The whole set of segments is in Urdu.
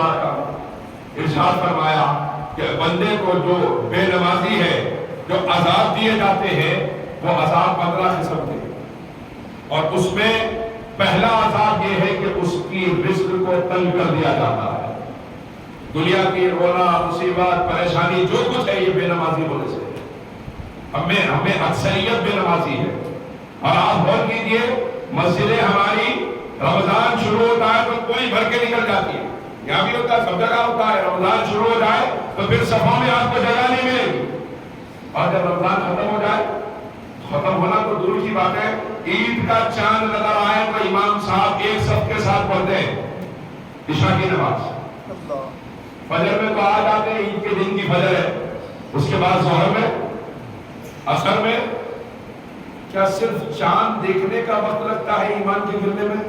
ارشاد فرمایا کہ بندے کو جو بے نمازی ہے جو عذاب دیے جاتے ہیں وہ عذاب 15 قسم کے، اور اس میں پہلا عذاب یہ ہے کہ اس کی رزق کو تنگ کر دیا جاتا ہے۔ دنیا کی رونا مصیبت پریشانی جو کچھ ہے یہ بے نمازی ہونے سے، ہمیں اکثریت بے نمازی ہے۔ اور آپ غور کیجئے مسجدیں ہماری رمضان شروع ہوتا ہے تو کوئی بھر کے نکل جاتی ہے، یہاں بھی ہوتا ہے سب جگہ ہوتا ہے، رمضان شروع ہو جائے تو پھر صفوں میں آپ کو جگہ نہیں ملے گی، اور جب رمضان ختم ہو جائے، ختم ہونا تو دور کی بات ہے، عید کا چاند نظر آئے تو امام صاحب ایک صف کے ساتھ پڑھتے ہیں عشاء کی نماز۔ فجر میں تو آ جاتے ہیں، عید کے دن کی فجر ہے، اس کے بعد ظہر میں عصر میں، کیا صرف چاند دیکھنے کا وقت لگتا ہے ایمان کے گرنے میں؟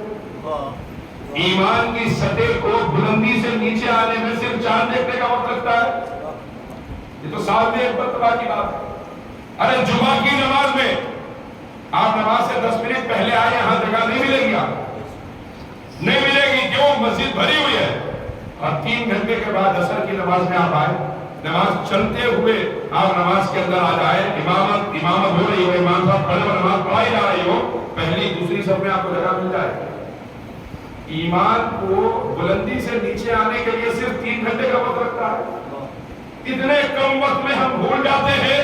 ایمان کی سطح کو بلندی سے نیچے آنے میں صرف چاند دیکھنے کا وقت لگتا ہے؟ یہ تو سال میں ایک مرتبہ کی بات ہے۔ ارے جمعہ کی نماز میں آپ نماز سے 10 منٹ پہلے آئے، یہاں جگہ نہیں ملے گی، آپ نہیں ملے گی، کیوں؟ مسجد بھری ہوئی ہے۔ اور 3 گھنٹے کے بعد عصر کی نماز میں آپ آئے، نماز چلتے ہوئے آپ نماز کے اندر آ جائے، امامت ہو رہی ہو، امام صاحب کھڑے ہو، نماز پڑھائی جا رہی ہو، پہلی دوسری صف میں آپ کو جگہ مل جائے۔ ایمان کو بلندی سے نیچے آنے کے لیے صرف 3 گھنٹے کا وقت لگتا ہے۔ اتنے کم وقت میں ہم بھول جاتے ہیں،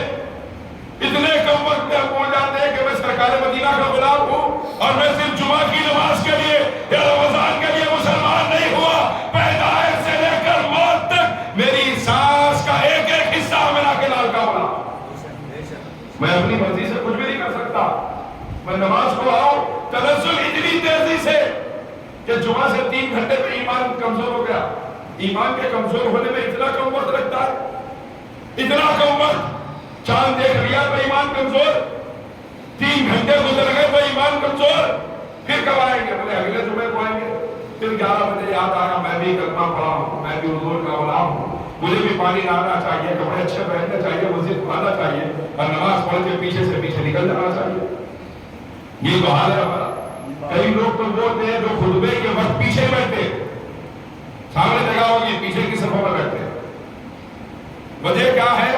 اتنے کم وقت میں ہم بھول جاتے ہیں کہ میں سرکار مدینہ کا غلام ہوں اور میں صرف جمعہ کی نماز کے لیے یا رمضان کے لیے مسلمان نہیں ہوا، پیدائش سے لے کر موت تک میری سانس کا ایک ایک حصہ میرا کے لال کا بنا۔ میں اپنی مرضی سے کچھ بھی نہیں کر سکتا، میں نماز کو آؤں تنزل اتنی تیزی سے کہ جمعہ سے 3 گھنٹے میں ایمان کمزور ہو گیا۔ ایمان کے کمزور ہونے میں اتنا کم وقت لگتا ہے، اتنا کم وقت، چاند دیکھ لیا تو ایمان کمزور، 3 گھنٹے گزر گئے تو ایمان کمزور، پھر کب آئیں گے؟ بولے اگلے جمعے کو آئیں گے۔ پھر 11 بجے یاد آیا میں بھی کلمہ پڑھا ہوں، میں بھی حضور کا غلام ہوں، مجھے بھی پانی لانا چاہیے، کپڑے اچھے پہننا چاہیے، مسجد پڑھانا چاہیے، اور نماز پڑھ کے پیچھے سے پیچھے نکل جانا چاہیے۔ یہ تو حال ہے ہمارا۔ کئی لوگ تو بولتے ہیں جو خطبے کے وقت پیچھے بیٹھتے، سامنے جگہ ہوگی پیچھے کی صفوں میں بیٹھتے، وجہ کیا ہے؟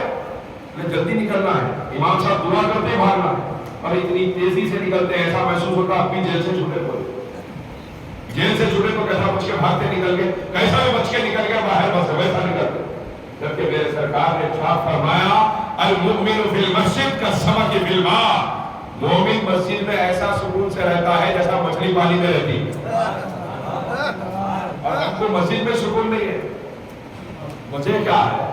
جلدی نکلنا ہے، امام صاحب دعا کرتے بھاگنا ہے، اور اتنی تیزی سے نکلتے ہیں ایسا محسوس ہوتا ہے اپنی جیل سے چھوٹے پڑے، جیل سے چھوٹے تو کیسا بچ کے بھاگتے نکل گئے، کیسا بھی بچ کے نکل گیا باہر، بس ویسا نکلتے۔ جبکہ میرے سرکار نے ارشاد فرمایا المؤمن فی المسجد کالسمک فی الماء، مومن مسجد میں ایسا سکون سے رہتا ہے جیسا مچھلی پانی میں رہتی ہے۔ اور ہم کو مسجد میں سکون نہیں ہے، وجہ کیا ہے؟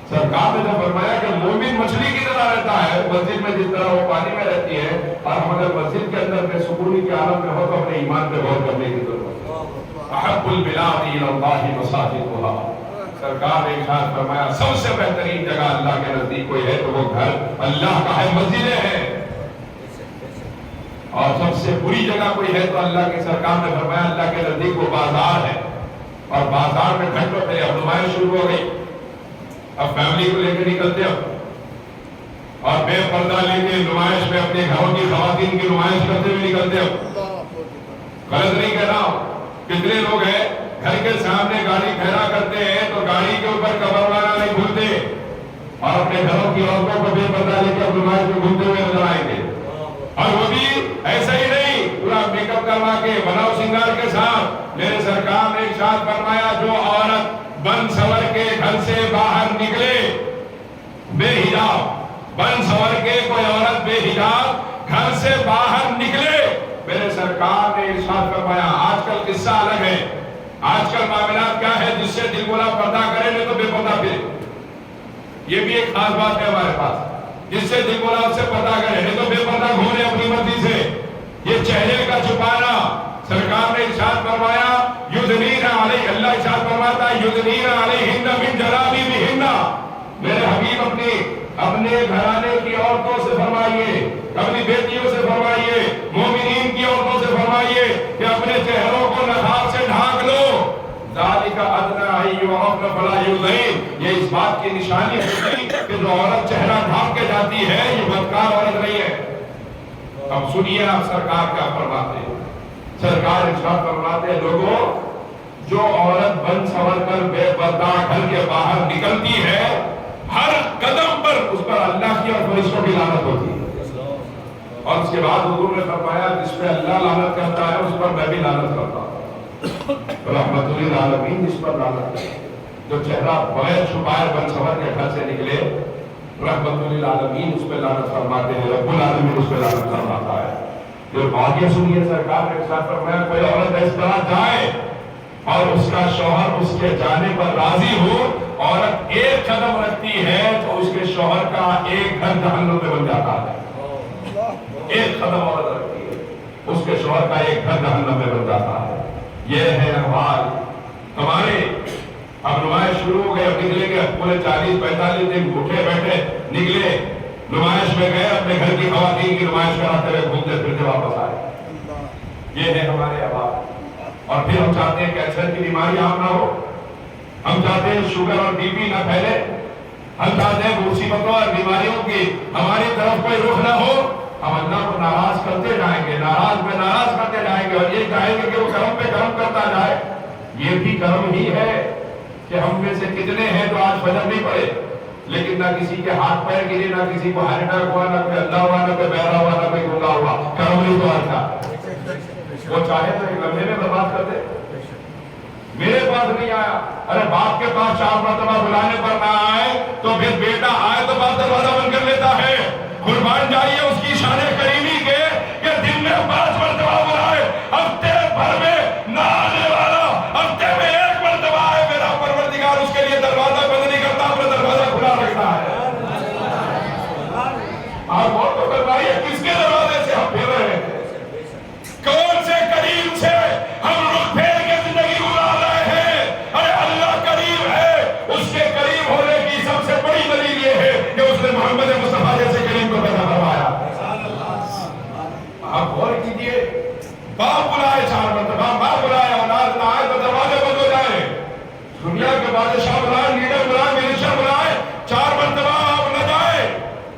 سرکار نے جو فرمایا کہ مومن مچھلی کی طرح رہتا ہے مسجد میں جس طرح وہ پانی میں رہتی ہے، اور ہم اگر مسجد کے اندر بے سکونی کی حالت میں ہو تو اپنے ایمان پہ غور کرنے کی ضرورت ہے۔ احب البلاد الی اللہ مساجدها، سرکار نے ارشاد فرمایا سب سے بہترین جگہ اللہ کے نزدیک کوئی ہے تو وہ گھر اللہ کا ہے، مسجدیں ہیں، اور سب سے بری جگہ کوئی ہے تو اللہ کے سرکار نے فرمایا اللہ کے نزدیک وہ بازار ہے، اور بازار میں گھنٹوں پہلے اب نمائش شروع ہو گئی، اب فیملی کو لے کے نکلتے اب، اور بے پردہ لے کے نمائش میں اپنے گھروں کی خواتین کی نمائش کرتے ہوئے نکلتے اب۔ غلط نہیں کہہ رہا ہوں، کتنے لوگ ہیں گھر کے سامنے گاڑی کھڑا کرتے ہیں تو گاڑی کے اوپر کور لگانا نہیں بھولتے، اور اپنے گھروں کی عورتوں کو بے پردہ لے کے اب نمائش میں گھومتے ہوئے نظر آئیں گے، اور وہ بھی ایسا ہی نہیں پورا میک اپ کروا کے بناؤ سنگار کے ساتھ۔ میرے سرکار نے ارشاد فرمایا جو عورت بن سور کے گھر سے باہر نکلے بے حجاب، بن سور کے کوئی عورت بے حجاب گھر سے باہر نکلے، میرے سرکار نے ارشاد فرمایا، آج کل قصہ الگ ہے، آج کل معاملات کیا ہے، جس سے دل بولا پردہ کرے نہیں تو بے پردہ پھرے، یہ بھی ایک خاص بات ہے ہمارے پاس، جس سے دل بولا اس سے پردہ کرے نہیں تو بے پردہ گھومے اپنی مرضی سے، یہ چہرے کا چھپانا، سرکار نے ارشاد فرمایا یدنین علیہ، اللہ ارشاد فرماتا ہے یدنین علیہن من جلابیبہن، میرے حبیب اپنے گھرانے کی عورتوں سے فرمائیے، اپنی بیٹیوں سے فرمائیے، مومنین کی عورتوں سے فرمائیے کہ اپنے چہروں کو نقاب سے ڈھانک لو، ذالک ادنی ان یعرفن فلا یؤذین، یہ اس بات کی نشانی ہے کہ جو عورت چہرہ ڈھانپ کے جاتی ہے یہ بدکار عورت نہیں ہے۔ اب سنیے آپ سرکار کیا فرماتے ہیں، سرکار ارشاد فرماتے ہیں لوگوں جو عورت بن سنور کر بے پردہ گھر کے باہر نکلتی ہے ہر قدم پر اس پر اللہ کی اور فرشتوں کی لعنت ہوتی ہے. اور اس کے بعد حضور نے فرمایا جس پہ اللہ لعنت کرتا ہے اس پر میں بھی لعنت کرتا ہوں. رحمت للعالمین اس پر لعنت ہے. جو چہرہ بغیر چھپائے بن سنور کے گھر سے نکلے رحمت للعالمین اس پہ لعنت فرماتے ہیں. رب العالمین اس پہ لعنت فرماتا ہے. جو واقعہ سنیے سرکار نے ساتھ فرمایا کوئی عورت اس طرح جائے اور اس کا شوہر اس کے جانے پر راضی ہو, عورت ایک قدم رکھتی ہے تو اس کے شوہر کا ایک گھر جہنم میں بن جاتا ہے. ایک قدم عورت رکھتی ہے اس کے شوہر کا ایک گھر جہنم میں بن جاتا ہے. یہ ہے احوال ہمارے. اب نمائش شروع ہو گئے, اب نکلیں گے پورے 40-45 دن اٹھے بیٹھے نکلے, نمائش میں گئے, اپنے گھر کی خواتین کی نمائش کراتے ہوئے گھومتے پھرتے واپس آئے. یہ ہے ہمارے احوال. اور پھر ہم چاہتے ہیں کینسر کی بیماری عام نہ ہو, ہم چاہتے ہیں شوگر اور بی پی نہ پھیلے, ہم چاہتے ہیں مصیبتوں اور بیماریوں کی ہماری طرف کوئی رخ نہ ہو. ہم اللہ کو ناراض کرتے جائیں گے, ناراض پہ ناراض کرتے جائیں گے, اور یہ چاہیں گے کہ وہ کرم پہ کرم کرتا جائے. یہ بھی کرم ہی ہے کہ ہم میں سے کتنے ہیں تو آج فجر نہیں پڑے, لیکن نہ کسی کے ہاتھ پیر گرے, نہ کسی کو ہارٹ اٹیک ہوا, نہ کوئی اندھا ہوا, نہ کوئی بہرا ہوا, نہ کوئی گنگا ہوا. کرم نہیں تو آج کا. وہ چاہے تو ایک لمحے میں برباد کر دے. میرے پاس نہیں آیا, ارے باپ کے پاس 4 مرتبہ بلانے پر نہ آئے تو پھر بیٹا آئے تو باپ دروازہ بند کر لیتا ہے. قربان جائیے اس کی شان کریمی کے کہ دن میں 5 مرتبہ بلائے, ہفتے بھر میں نہ آنے والا ہفتے میں 1 مرتبہ آئے, میرا پروردگار اس کے لیے دروازہ بند نہیں کرتا, اپنا دروازہ کھلا رکھتا ہے. آپ غور تو فرمائیے کس کے دروازے سے ہم پھر رہے ہیں, کون سے کریم سے ہم رخ پھیر کے زندگی گزار رہے ہیں. ارے اللہ کریم ہے, اس کے کریم ہونے کی سب سے بڑی دلیل یہ ہے کہ اس نے محمد مصطفیٰ جیسے کریم کو پیدا کروایا. آپ غور کیجئے, باپ بلائے 4 مرتبہ, باپ بلائے, اولاد نہ آئے تو دروازے بند ہو جائیں. دنیا کے بادشاہ بلائے, لیڈر بلائے, منسٹر بلائے, 4 مرتبہ آپ نہ جائے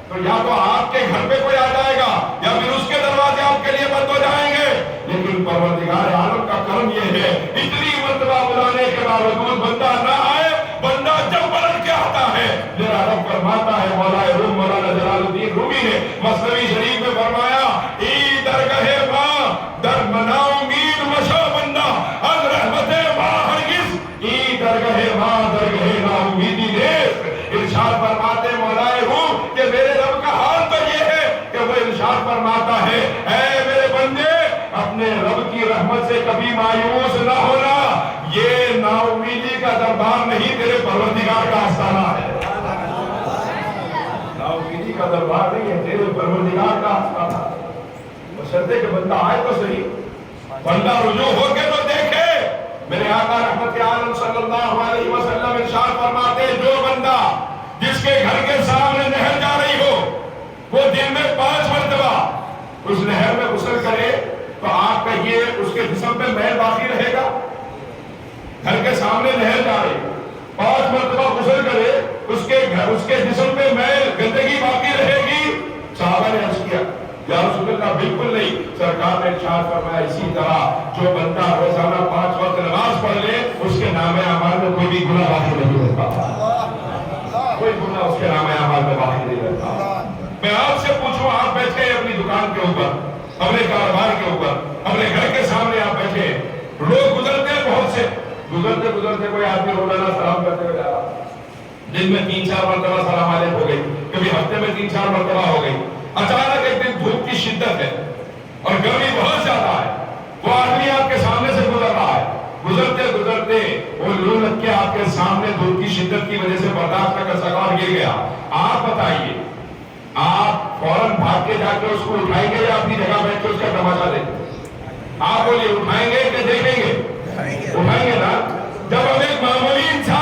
تو یا تو آپ کے گھر پہ کوئی آ جائے گا یا پھر اس کے دروازے آپ کے لیے بند ہو جائیں گے. لیکن پروردگار عالم کا کرم یہ ہے, اتنی مرتبہ بلانے کے باوجود بندہ نہ آئے, بندہ جب پلٹ کے آتا ہے میرا رب فرماتا ہے. مولا روم مولانا جلال الدین رومی نے مثنوی شریف میں فرمایا, ای درگاہ ماں در منا امید مشا بندہ از رحمت ماں ہرگز, ای درگاہ ماں درگاہ نا امیدی نیست. ارشاد فرماتے مولا روم کہ میرے رب کا حال تو یہ ہے کہ وہ ارشاد فرماتا ہے, اے میرے بندے اپنے رب کی رحمت سے کبھی مایوس نہ ہونا, یہ نا امیدی کا دربار نہیں, تیرے پروردگار کا آستانہ ہے. نا امیدی کا دربار نہیں ہے, تیرے پروردگار کا آستانہ ہے. بشرطے کہ بندہ آئے تو صحیح, بندہ رجوع ہو کے تو دیکھے. میرے آقا رحمت عالم صلی اللہ علیہ وسلم ارشاد فرماتے, جو بندہ جس کے گھر کے سامنے نہر جا رہی ہو وہ دن میں 5 مرتبہ اس نہر میں غسل کرے تو آپ کہیے اس کے جسم پہ میل باقی رہے گا. گھر کے سامنے نہر جا رہی 5 مرتبہ غسل کرے, اس کے جسم پہ میل گندگی باقی رہے گی. صحابہ نے عرض کیا یا رسول اللہ بالکل نہیں. سرکار نے ارشاد فرمایا اسی طرح جو بندہ روزانہ 5 وقت نماز پڑھ لے اس کے نام اعمال میں کوئی بھی گناہ باقی نہیں رہتا, کوئی گناہ اس کے نام اعمال میں باقی نہیں رہتا. میں آپ سے پوچھوں, آپ بیٹھے ہیں اپنی دکان کے اوپر, اپنے کاروبار کے اوپر, اپنے گھر کے سامنے آپ بیٹھے ہیں, لوگ گزرتے ہیں بہت سے, گزرتے گزرتے کوئی آدمی روزانہ سلام کرتے ہوئے جا رہا, دن میں 3-4 مرتبہ سلام علیکم ہو گئی, کبھی ہفتے میں 3-4 مرتبہ ہو گئی. اچانک ایک دن دھوپ کی شدت ہے اور گرمی بہت زیادہ ہے, وہ آدمی آپ کے سامنے سے گزر رہا ہے, گزرتے گزرتے وہ لو لگ کے آپ کے سامنے دھوپ کی شدت کی وجہ سے برداشت نہ کر سکا اور گر گیا. آپ بتائیے, آپ فوراً بھاگ کے جا کے اس کو اٹھائیں گے یا اپنی جگہ بیٹھ کے اس کا تماشا دیں گے؟ آپ بولیے, اٹھائیں گے کہ دیکھیں گے؟ اٹھائیں گے نا. جب ہم ایک معمولی انسان